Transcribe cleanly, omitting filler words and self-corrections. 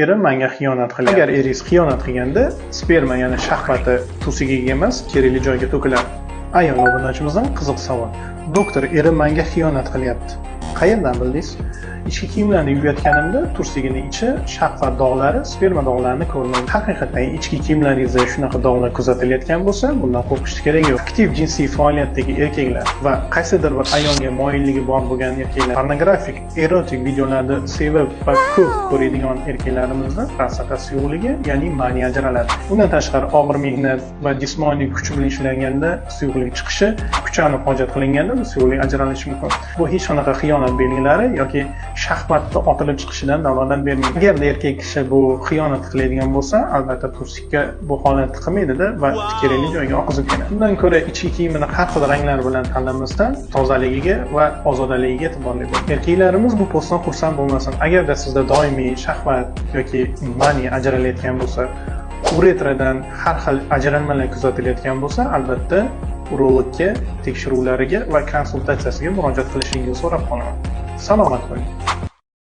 eri menga xiyonat qilgan. Agar eringiz xiyonat qilganda, sperma, ya'ni shahvati tursiga emas, kerakli joyga to'kiladi. Ayol obunachimizdan qiziq savol. Doktor, erim menga xiyonat qilyapti. Qayerdan bildingiz? Ichki kiyimlarni yuvayotganimda tursigining ichi shahvat dog'lari, sperma dog'larini ko'rdim. Haqiqatan ichki kiyimlaringizda shunaqa dog'lar kuzatilayotgan bo'lsa, bundan qo'rqishni keragi yo'q. Aktiv jinsiy faoliyatdagi erkaklar va qaysidir bir ayolga moyilligi bor bo'lgan erkaklar, pornografik, erotik videolarni sevib va ko'p ko'radigan erkaklarimizni prostata suyuqligi, ya'ni mani ajraladi. Bundan tashqari og'ir mehnat va jismoniy kuch bilan ishlaganda suyuqlik chiqishi, kuchanib hojat qilinganda bu suyuqlik ajralishi mumkin. Bu hech qanaqa xiyonat belgilari yoki shahvatni otilib chiqishidan dalolat bermaydi. Agar erkak kishi bu xiyonat qiladigan bo'lsa, albatta tursikka bu holatni qilmaydida va kerakli joyga oqizib keladi. Bundan ko'ra ichki kiyimini har xil ranglar bilan tanlamasdan tozaligiga va ozodaligiga e'tiborli bo'ling. Erkaklarimiz bu postdan xursand bo'lmasin. Agarda sizda doimiy shahvat yoki mani ajralayotgan bo'lsa, uretradan har xil ajranmalar kuzatilayotgan bo'lsa, albatta urologga tekshiruvlariga va konsultatsiyasiga murojaat qilishingizni so'rab qolaman. Salomat bo'ling.